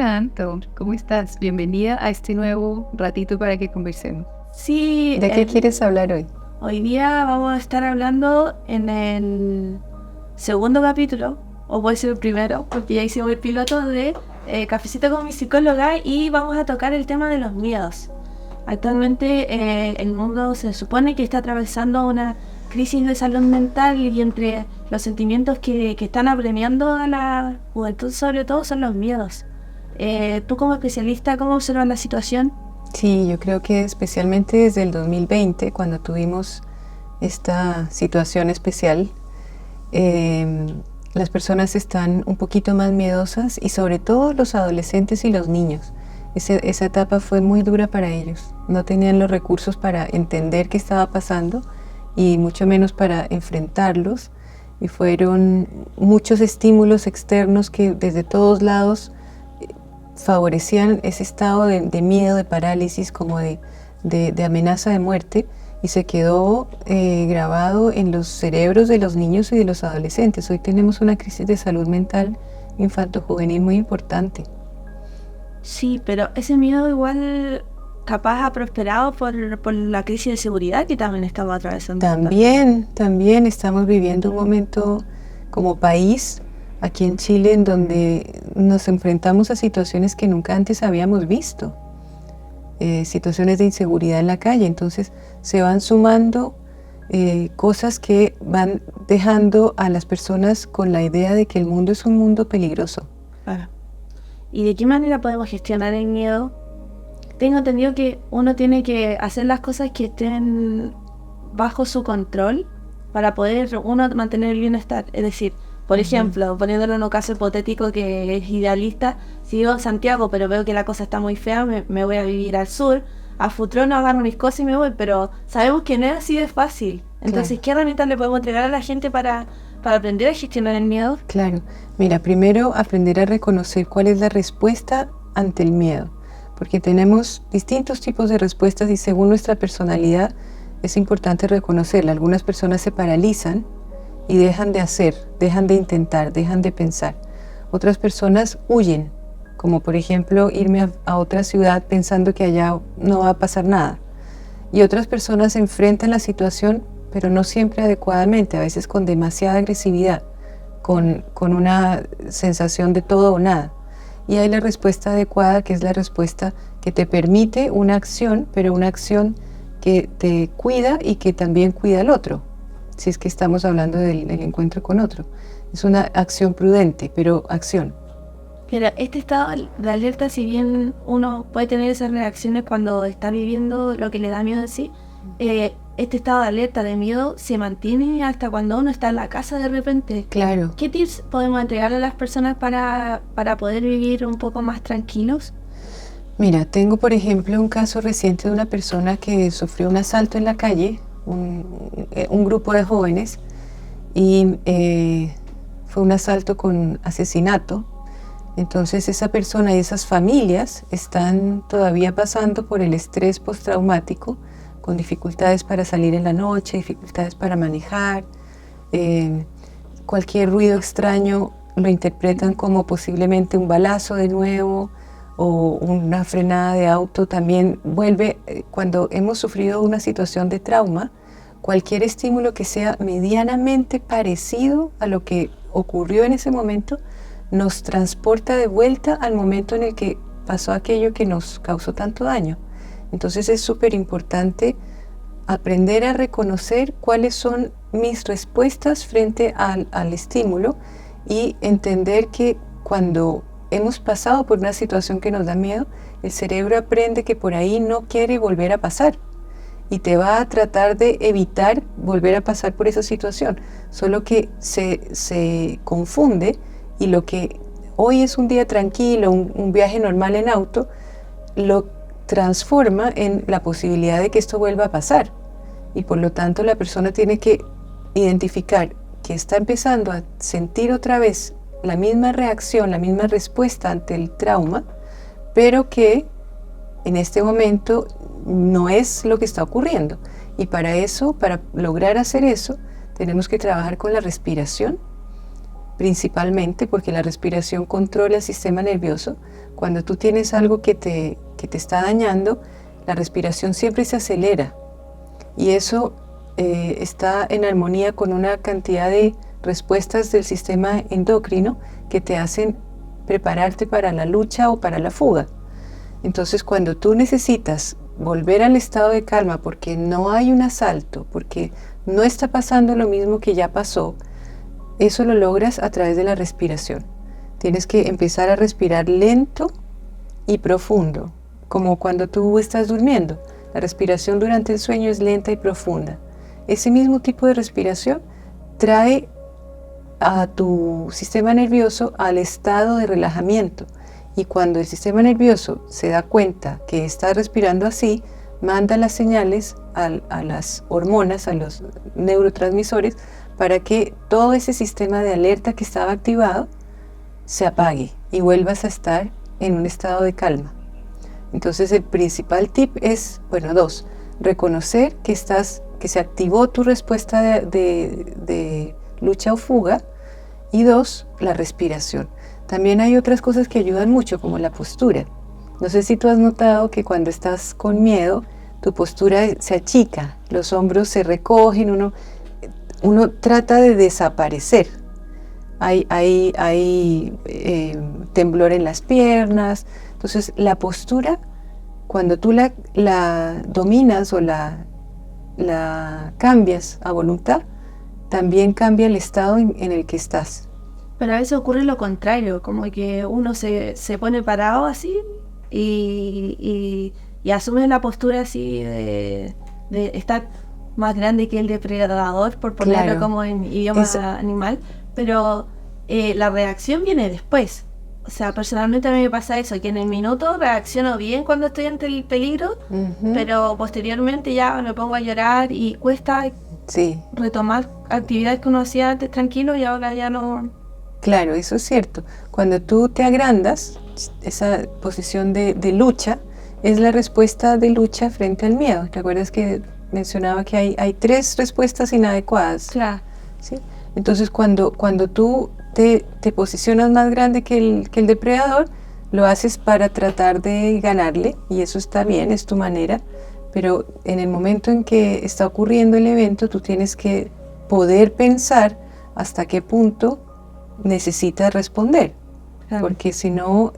Hola Anto, ¿cómo estás? Bienvenida a este nuevo ratito para que conversemos. Sí, ¿De qué quieres hablar hoy? hoy día vamos a estar hablando en el segundo capítulo, o puede ser el primero, porque ya hicimos el piloto de Cafecito con mi psicóloga y vamos a tocar el tema de los miedos. Actualmente el mundo se supone que está atravesando una crisis de salud mental y entre los sentimientos que están apremiando a la juventud sobre todo son los miedos. Tú como especialista, ¿cómo observas la situación? Sí, yo creo que especialmente desde el 2020, cuando tuvimos esta situación especial, eh, las personas están un poquito más miedosas y sobre todo los adolescentes y los niños. Esa etapa fue muy dura para ellos. No tenían los recursos para entender qué estaba pasando y mucho menos para enfrentarlos. Y fueron muchos estímulos externos que desde todos lados favorecían ese estado de miedo, de parálisis, como de amenaza de muerte, y se quedó grabado en los cerebros de los niños y de los adolescentes. Hoy tenemos una crisis de salud mental infanto-juvenil muy importante. Sí, pero ese miedo igual capaz ha prosperado por la crisis de seguridad que también estamos atravesando. También estamos viviendo un momento como país aquí en Chile en donde nos enfrentamos a situaciones que nunca antes habíamos visto, situaciones de inseguridad en la calle. Entonces se van sumando cosas que van dejando a las personas con la idea de que el mundo es un mundo peligroso. Claro. ¿Y de qué manera podemos gestionar el miedo? Tengo entendido que uno tiene que hacer las cosas que estén bajo su control para poder uno mantener el bienestar. Es decir, por ejemplo, poniéndolo en un caso hipotético que es idealista, si vivo en Santiago pero veo que la cosa está muy fea, me voy a vivir al sur. A futuro no agarro mis cosas y me voy, pero sabemos que no es así de fácil. Entonces, Claro. ¿qué herramientas le podemos entregar a la gente para aprender a gestionar el miedo? Claro, mira, primero aprender a reconocer cuál es la respuesta ante el miedo, porque tenemos distintos tipos de respuestas y según nuestra personalidad es importante reconocerla. Algunas personas se paralizan y dejan de hacer, dejan de intentar, dejan de pensar. Otras personas huyen, como por ejemplo irme a otra ciudad pensando que allá no va a pasar nada. Y otras personas enfrentan la situación, pero no siempre adecuadamente, a veces con demasiada agresividad, con una sensación de todo o nada. Y hay la respuesta adecuada, que es la respuesta que te permite una acción, pero una acción que te cuida y que también cuida al otro, si es que estamos hablando del encuentro con otro. Es una acción prudente, pero acción. Pero este estado de alerta, si bien uno puede tener esas reacciones cuando está viviendo lo que le da miedo en sí, este estado de alerta, de miedo, se mantiene hasta cuando uno está en la casa de repente. Claro. ¿Qué tips podemos entregarle a las personas para poder vivir un poco más tranquilos? Mira, tengo por ejemplo un caso reciente de una persona que sufrió un asalto en la calle, un grupo de jóvenes, y fue un asalto con asesinato. Entonces esa persona y esas familias están todavía pasando por el estrés postraumático, con dificultades para salir en la noche, dificultades para manejar. Cualquier ruido extraño lo interpretan como posiblemente un balazo de nuevo o una frenada de auto. También vuelve, cuando hemos sufrido una situación de trauma, cualquier estímulo que sea medianamente parecido a lo que ocurrió en ese momento nos transporta de vuelta al momento en el que pasó aquello que nos causó tanto daño. Entonces es súper importante aprender a reconocer cuáles son mis respuestas frente al estímulo y entender que cuando hemos pasado por una situación que nos da miedo, el cerebro aprende que por ahí no quiere volver a pasar y te va a tratar de evitar volver a pasar por esa situación, solo que se confunde y lo que hoy es un día tranquilo, un viaje normal en auto, lo transforma en la posibilidad de que esto vuelva a pasar. Y por lo tanto la persona tiene que identificar que está empezando a sentir otra vez la misma reacción, la misma respuesta ante el trauma, pero que en este momento no es lo que está ocurriendo. Y para eso, para lograr hacer eso, tenemos que trabajar con la respiración, principalmente porque la respiración controla el sistema nervioso. Cuando tú tienes algo que te está dañando, la respiración siempre se acelera y eso está en armonía con una cantidad de respuestas del sistema endocrino que te hacen prepararte para la lucha o para la fuga. Entonces, cuando tú necesitas volver al estado de calma porque no hay un asalto, porque no está pasando lo mismo que ya pasó, eso lo logras a través de la respiración. Tienes que empezar a respirar lento y profundo, como cuando tú estás durmiendo. La respiración durante el sueño es lenta y profunda. Ese mismo tipo de respiración trae a tu sistema nervioso al estado de relajamiento. Y cuando el sistema nervioso se da cuenta que está respirando así, manda las señales a las hormonas, a los neurotransmisores, para que todo ese sistema de alerta que estaba activado se apague y vuelvas a estar en un estado de calma. Entonces el principal tip es, bueno, 2, reconocer que se activó tu respuesta de lucha o fuga, y 2, la respiración. También hay otras cosas que ayudan mucho, como la postura. No sé si tú has notado que cuando estás con miedo, tu postura se achica, los hombros se recogen, uno trata de desaparecer. Hay temblor en las piernas. Entonces, la postura, cuando tú la dominas o la cambias a voluntad, también cambia el estado en el que estás. Pero a veces ocurre lo contrario, como que uno se pone parado así y asume la postura así de estar más grande que el depredador, por ponerlo Claro. como en idioma animal, pero la reacción viene después. O sea, personalmente a mí me pasa eso, que en el minuto reacciono bien cuando estoy ante el peligro, pero posteriormente ya me pongo a llorar y cuesta retomar actividades que uno hacía antes tranquilo y ahora ya no. Claro, eso es cierto. Cuando tú te agrandas, esa posición de lucha es la respuesta de lucha frente al miedo. ¿Te acuerdas que mencionaba que hay 3 respuestas inadecuadas? Claro. ¿Sí? Entonces, cuando tú te posicionas más grande que el depredador, lo haces para tratar de ganarle, y eso está bien, es tu manera, pero en el momento en que está ocurriendo el evento, tú tienes que poder pensar hasta qué punto necesitas responder, porque si no,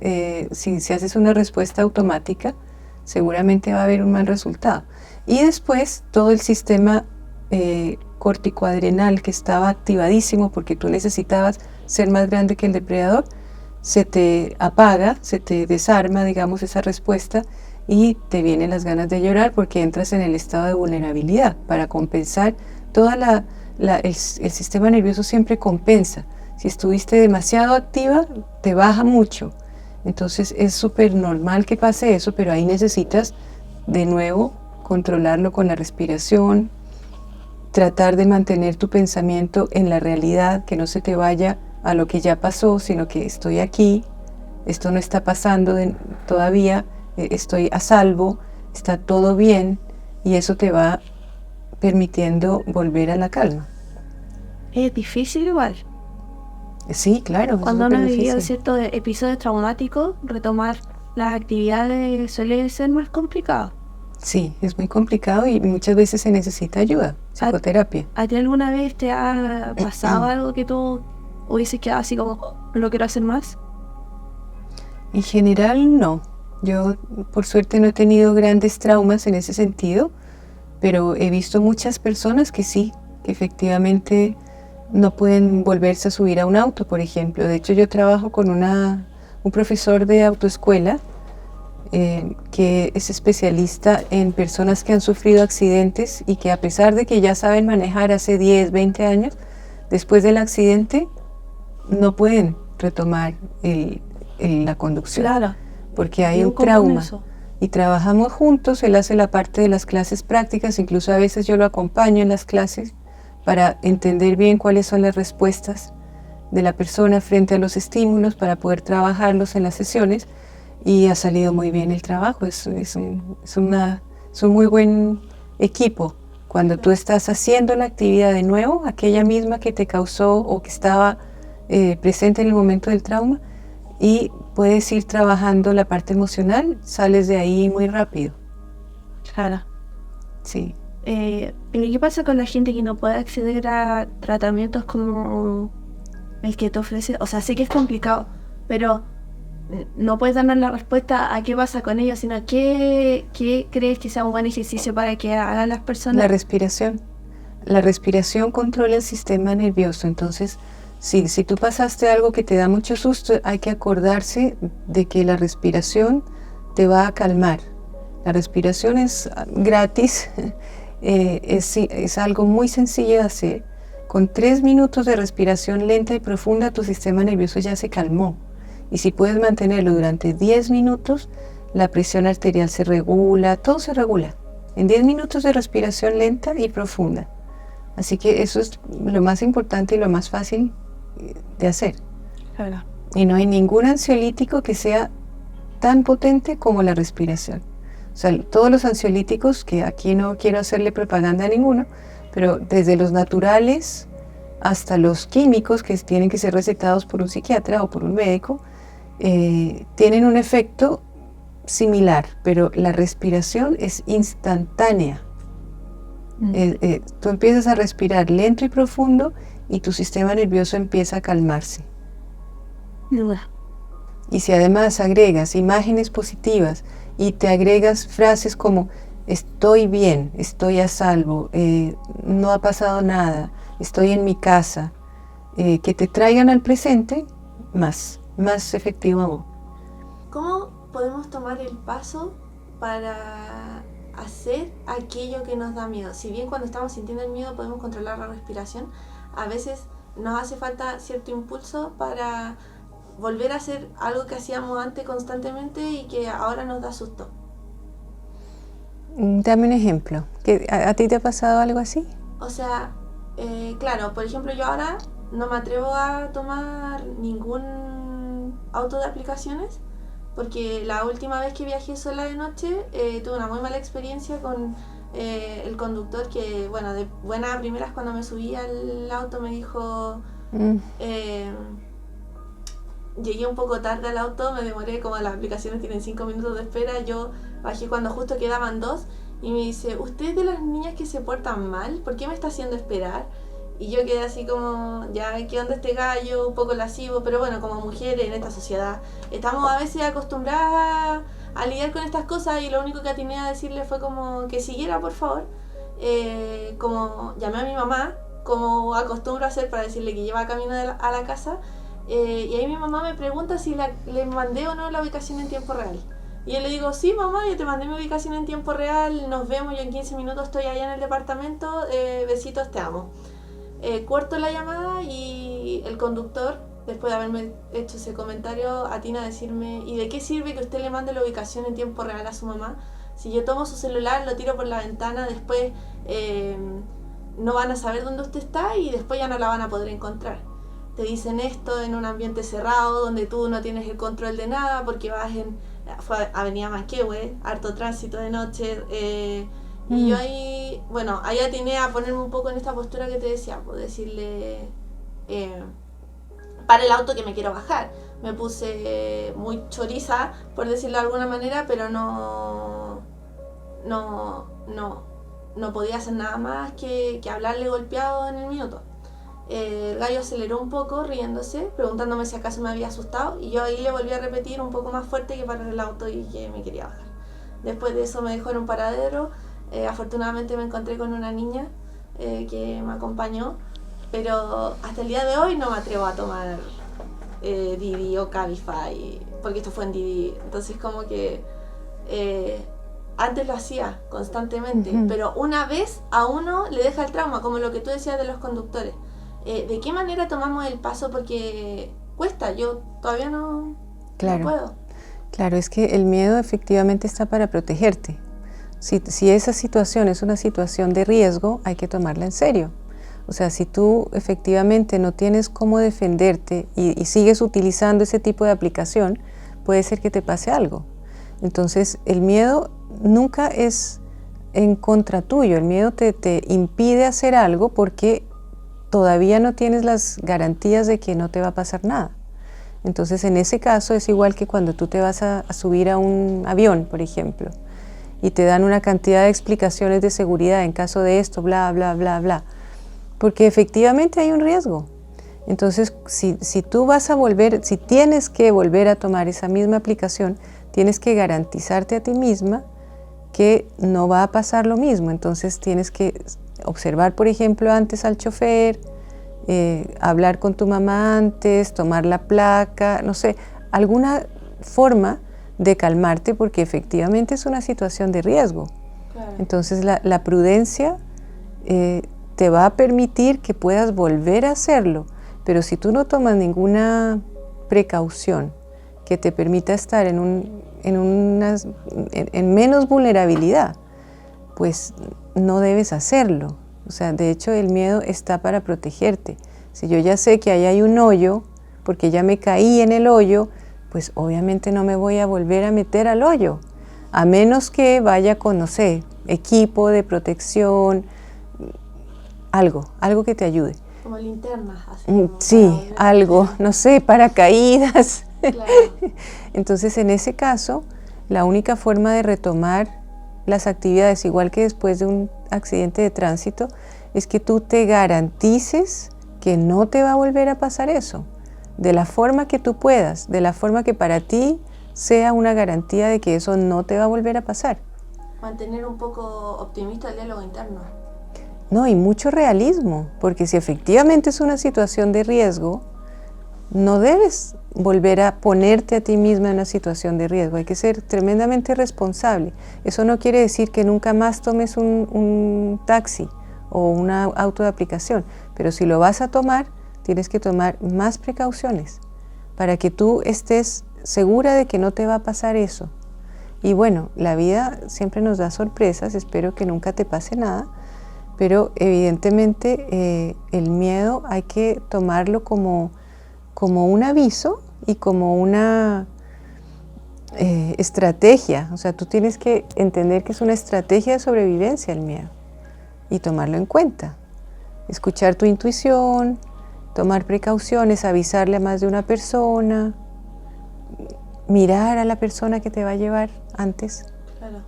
si haces una respuesta automática, seguramente va a haber un mal resultado. Y después todo el sistema corticoadrenal, que estaba activadísimo porque tú necesitabas ser más grande que el depredador, se te apaga, se te desarma, digamos, esa respuesta, y te vienen las ganas de llorar porque entras en el estado de vulnerabilidad para compensar. El sistema nervioso siempre compensa. Si estuviste demasiado activa, te baja mucho. Entonces es súper normal que pase eso, pero ahí necesitas de nuevo controlarlo con la respiración, tratar de mantener tu pensamiento en la realidad, que no se te vaya a lo que ya pasó, sino que estoy aquí, esto no está pasando todavía, estoy a salvo, está todo bien, y eso te va permitiendo volver a la calma. Es difícil igual. Sí, claro. Cuando uno ha vivido ciertos episodios traumáticos, retomar las actividades suele ser más complicado. Sí, es muy complicado y muchas veces se necesita ayuda, psicoterapia. ¿A ti alguna vez te ha pasado algo que tú hubieses quedado así como, no lo quiero hacer más? En general no. Yo por suerte no he tenido grandes traumas en ese sentido, pero he visto muchas personas que sí, que efectivamente no pueden volverse a subir a un auto, por ejemplo. De hecho, yo trabajo con un profesor de autoescuela que es especialista en personas que han sufrido accidentes y que, a pesar de que ya saben manejar hace 10, 20 años, después del accidente no pueden retomar la conducción. Claro. Porque hay un trauma. Y trabajamos juntos, él hace la parte de las clases prácticas, incluso a veces yo lo acompaño en las clases para entender bien cuáles son las respuestas de la persona frente a los estímulos, para poder trabajarlos en las sesiones, y ha salido muy bien el trabajo. Es un muy buen equipo. Cuando tú estás haciendo la actividad de nuevo, aquella misma que te causó o que estaba presente en el momento del trauma y puedes ir trabajando la parte emocional, sales de ahí muy rápido. Claro. Sí. Pero ¿qué pasa con la gente que no puede acceder a tratamientos como el que te ofrece? O sea, sé que es complicado, pero no puedes darnos la respuesta a qué pasa con ellos, sino qué crees que sea un buen ejercicio para que hagan las personas. La respiración. La respiración controla el sistema nervioso, entonces si tú pasaste algo que te da mucho susto, hay que acordarse de que la respiración te va a calmar. La respiración es gratis, es algo muy sencillo de hacer. Con 3 minutos de respiración lenta y profunda, tu sistema nervioso ya se calmó. Y si puedes mantenerlo durante 10 minutos, la presión arterial se regula, todo se regula. En 10 minutos de respiración lenta y profunda. Así que eso es lo más importante y lo más fácil de hacer. Claro. Y no hay ningún ansiolítico que sea tan potente como la respiración. O sea, todos los ansiolíticos, que aquí no quiero hacerle propaganda a ninguno, pero desde los naturales hasta los químicos que tienen que ser recetados por un psiquiatra o por un médico, tienen un efecto similar, pero la respiración es instantánea. Tú empiezas a respirar lento y profundo y tu sistema nervioso empieza a calmarse. Y si además agregas imágenes positivas y te agregas frases como estoy bien, estoy a salvo, no ha pasado nada, estoy en mi casa, que te traigan al presente, más efectivo aún. ¿Cómo podemos tomar el paso para hacer aquello que nos da miedo? Si bien cuando estamos sintiendo el miedo podemos controlar la respiración, a veces nos hace falta cierto impulso para volver a hacer algo que hacíamos antes constantemente y que ahora nos da susto. Dame un ejemplo. ¿A ti te ha pasado algo así? O sea, claro, por ejemplo, yo ahora no me atrevo a tomar ningún auto de aplicaciones porque la última vez que viajé sola de noche tuve una muy mala experiencia con el conductor que, bueno, de buenas a primeras cuando me subí al auto me dijo... Llegué un poco tarde al auto, me demoré, como las aplicaciones tienen 5 minutos de espera, yo bajé cuando justo quedaban 2 y me dice, ¿usted es de las niñas que se portan mal? ¿Por qué me está haciendo esperar? Y yo quedé así como, ya, ¿qué onda este gallo? Un poco lascivo, pero bueno, como mujeres en esta sociedad estamos a veces acostumbradas a lidiar con estas cosas y lo único que atiné a decirle fue como que siguiera, por favor. Como llamé a mi mamá, como acostumbro a hacer para decirle que lleva camino a la casa. Y ahí mi mamá me pregunta si le mandé o no la ubicación en tiempo real. Y yo le digo, sí mamá, yo te mandé mi ubicación en tiempo real, nos vemos, yo en 15 minutos estoy allá en el departamento, besitos, te amo. Corto la llamada y el conductor, después de haberme hecho ese comentario, atina a decirme, ¿y de qué sirve que usted le mande la ubicación en tiempo real a su mamá? Si yo tomo su celular, lo tiro por la ventana, después no van a saber dónde usted está y después ya no la van a poder encontrar. Te dicen esto en un ambiente cerrado donde tú no tienes el control de nada porque vas fue Avenida Manquehue, harto tránsito de noche y yo ahí, bueno, ahí atiné a ponerme un poco en esta postura que te decía, por decirle para el auto que me quiero bajar. Me puse muy choriza, por decirlo de alguna manera, pero no podía hacer nada más que hablarle golpeado en el minuto. El gallo aceleró un poco riéndose, preguntándome si acaso me había asustado y yo ahí le volví a repetir un poco más fuerte que parar el auto y que me quería bajar. Después de eso me dejó en un paradero, afortunadamente me encontré con una niña que me acompañó, pero hasta el día de hoy no me atrevo a tomar Didi o Cabify, porque esto fue en Didi, entonces como que antes lo hacía constantemente, pero una vez a uno le deja el trauma, como lo que tú decías de los conductores. ¿De qué manera tomamos el paso? Porque cuesta, yo todavía no puedo. Claro, es que el miedo efectivamente está para protegerte. Si esa situación es una situación de riesgo, hay que tomarla en serio. O sea, si tú efectivamente no tienes cómo defenderte y sigues utilizando ese tipo de aplicación, puede ser que te pase algo. Entonces, el miedo nunca es en contra tuyo, el miedo te impide hacer algo porque todavía no tienes las garantías de que no te va a pasar nada. Entonces, en ese caso es igual que cuando tú te vas a subir a un avión, por ejemplo, y te dan una cantidad de explicaciones de seguridad en caso de esto, bla, bla, bla, bla, porque efectivamente hay un riesgo. Entonces, si tú vas a volver, si tienes que volver a tomar esa misma aplicación, tienes que garantizarte a ti misma que no va a pasar lo mismo. Entonces tienes que observar, por ejemplo, antes al chofer, hablar con tu mamá antes, tomar la placa, no sé, alguna forma de calmarte, porque efectivamente es una situación de riesgo. Claro. Entonces la prudencia te va a permitir que puedas volver a hacerlo, pero si tú no tomas ninguna precaución que te permita estar en menos vulnerabilidad, pues no debes hacerlo. O sea, de hecho el miedo está para protegerte. Si yo ya sé que ahí hay un hoyo, porque ya me caí en el hoyo, pues obviamente no me voy a volver a meter al hoyo, a menos que vaya con, no sé, equipo de protección, algo que te ayude. Como linternas. Así sí, algo, no sé, paracaídas. Claro. Entonces, en ese caso, la única forma de retomar las actividades, igual que después de un accidente de tránsito, es que tú te garantices que no te va a volver a pasar eso, de la forma que tú puedas, de la forma que para ti sea una garantía de que eso no te va a volver a pasar. Mantener un poco optimista el diálogo interno. No, y mucho realismo, porque si efectivamente es una situación de riesgo, no debes volver a ponerte a ti misma en una situación de riesgo. Hay que ser tremendamente responsable. Eso no quiere decir que nunca más tomes un taxi o un auto de aplicación, pero si lo vas a tomar, tienes que tomar más precauciones para que tú estés segura de que no te va a pasar eso. Y bueno, la vida siempre nos da sorpresas, espero que nunca te pase nada, pero evidentemente el miedo hay que tomarlo como un aviso y como una estrategia. O sea, tú tienes que entender que es una estrategia de sobrevivencia el miedo y tomarlo en cuenta. Escuchar tu intuición, tomar precauciones, avisarle a más de una persona, mirar a la persona que te va a llevar antes. Claro.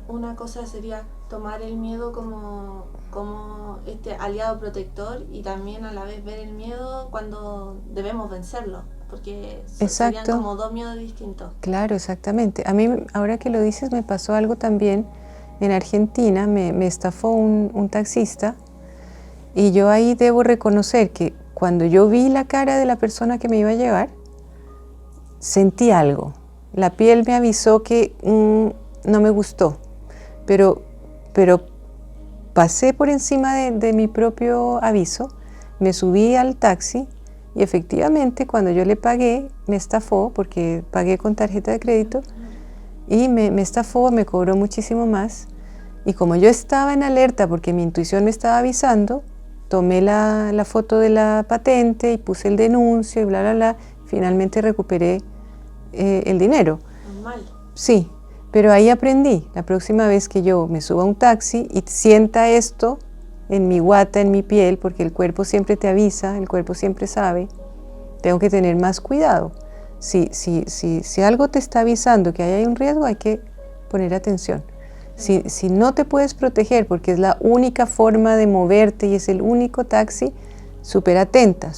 Una cosa sería tomar el miedo como este aliado protector y también a la vez ver el miedo cuando debemos vencerlo, porque serían como dos miedos distintos. Claro, exactamente. A mí, ahora que lo dices, me pasó algo también en Argentina, me estafó un taxista, y yo ahí debo reconocer que cuando yo vi la cara de la persona que me iba a llevar, sentí algo. La piel me avisó que no me gustó, pero pasé por encima de mi propio aviso, me subí al taxi y efectivamente cuando yo le pagué, me estafó porque pagué con tarjeta de crédito y me estafó, me cobró muchísimo más. Y como yo estaba en alerta porque mi intuición me estaba avisando, tomé la foto de la patente y puse el denuncio y bla, bla, bla. Finalmente recuperé el dinero. Normal. Sí. Pero ahí aprendí, la próxima vez que yo me suba a un taxi y sienta esto en mi guata, en mi piel, porque el cuerpo siempre te avisa, el cuerpo siempre sabe, tengo que tener más cuidado. Si algo te está avisando que hay un riesgo, hay que poner atención. Si no te puedes proteger porque es la única forma de moverte y es el único taxi, súper atenta,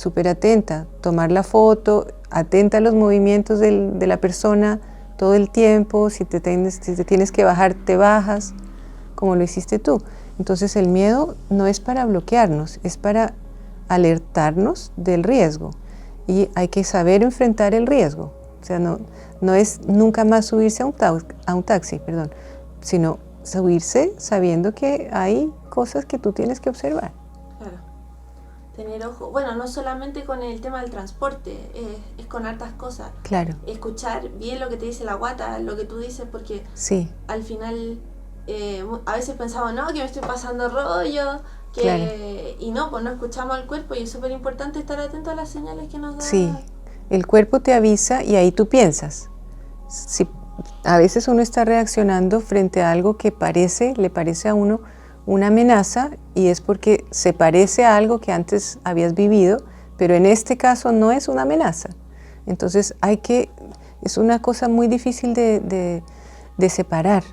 tomar la foto, atenta a los movimientos de la persona, todo el tiempo, si te tienes que bajar, te bajas, como lo hiciste tú. Entonces el miedo no es para bloquearnos, es para alertarnos del riesgo. Y hay que saber enfrentar el riesgo. O sea, no es nunca más subirse a un taxi, sino subirse sabiendo que hay cosas que tú tienes que observar. Claro. Tener ojo, bueno, no solamente con el tema del transporte, es con hartas cosas. Claro. Escuchar bien lo que te dice la guata, lo que tú dices, porque sí. Al final a veces pensamos, no, que me estoy pasando rollo, claro. Y no, pues no escuchamos al cuerpo y es súper importante estar atento a las señales que nos da. Sí, el cuerpo te avisa y ahí tú piensas. Si a veces uno está reaccionando frente a algo que le parece a uno una amenaza y es porque se parece a algo que antes habías vivido, pero en este caso no es una amenaza. Entonces es una cosa muy difícil de separar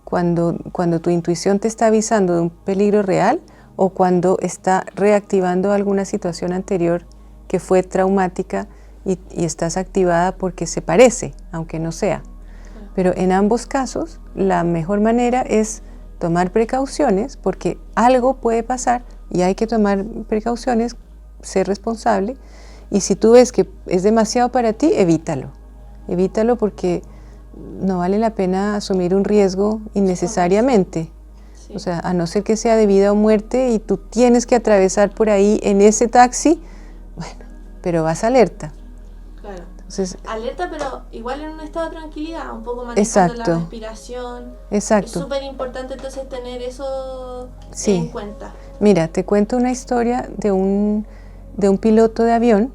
cuando tu intuición te está avisando de un peligro real o cuando está reactivando alguna situación anterior que fue traumática y estás activada porque se parece, aunque no sea. Pero en ambos casos, la mejor manera es tomar precauciones porque algo puede pasar y hay que tomar precauciones, ser responsable. Y si tú ves que es demasiado para ti, evítalo. Evítalo porque no vale la pena asumir un riesgo innecesariamente. Sí. O sea, a no ser que sea de vida o muerte y tú tienes que atravesar por ahí en ese taxi, bueno, pero vas alerta. Claro. Entonces, alerta, pero igual en un estado de tranquilidad, un poco manejando la respiración. Exacto. Es súper importante entonces tener eso en cuenta. Mira, te cuento una historia de un piloto de avión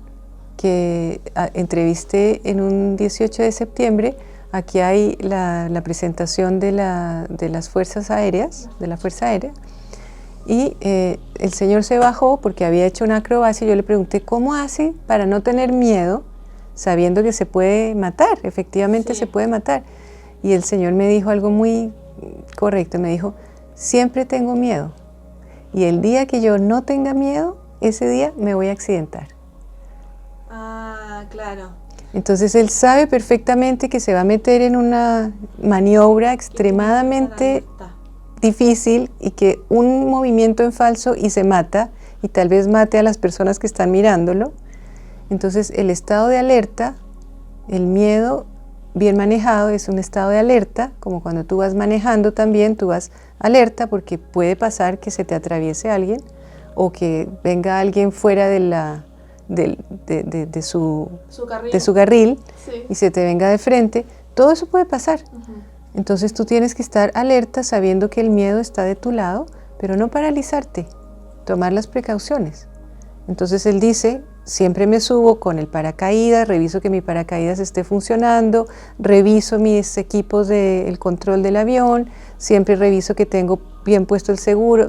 que entrevisté en un 18 de septiembre. Aquí hay la presentación de las Fuerzas Aéreas, de la Fuerza Aérea, y el señor se bajó porque había hecho una acrobacia y yo le pregunté, ¿cómo hace para no tener miedo, sabiendo que se puede matar? Efectivamente se puede matar. Y el señor me dijo algo muy correcto, me dijo, siempre tengo miedo, y el día que yo no tenga miedo, ese día me voy a accidentar. Ah, claro. Entonces él sabe perfectamente que se va a meter en una maniobra extremadamente difícil y que un movimiento en falso y se mata y tal vez mate a las personas que están mirándolo. Entonces el estado de alerta, el miedo bien manejado es un estado de alerta, como cuando tú vas manejando también, tú vas alerta porque puede pasar que se te atraviese alguien o que venga alguien fuera de su carril y se te venga de frente. Todo eso puede pasar. Entonces tú tienes que estar alerta sabiendo que el miedo está de tu lado, pero no paralizarte, tomar las precauciones. Entonces él dice, siempre me subo con el paracaídas, reviso que mi paracaídas esté funcionando, reviso mis equipos del control del avión, siempre reviso que tengo bien puesto el seguro,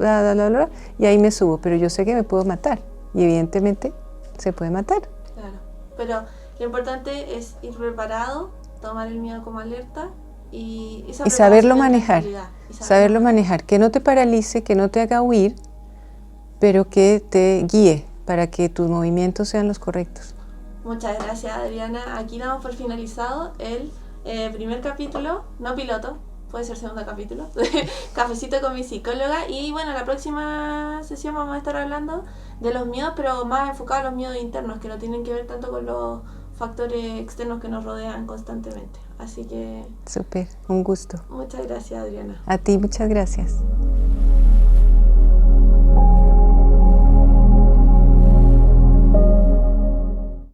y ahí me subo, pero yo sé que me puedo matar y evidentemente se puede matar. Claro, pero lo importante es ir preparado, tomar el miedo como alerta y saberlo manejar, saberlo manejar, que no te paralice, que no te haga huir, pero que te guíe para que tus movimientos sean los correctos. Muchas gracias, Adriana. Aquí damos por finalizado el primer capítulo, no piloto, puede ser segundo capítulo, Cafecito con mi psicóloga. Y bueno, la próxima sesión vamos a estar hablando de los miedos, pero más enfocados a los miedos internos, que no tienen que ver tanto con los factores externos que nos rodean constantemente. Así que... Súper, un gusto. Muchas gracias, Adriana. A ti, muchas gracias.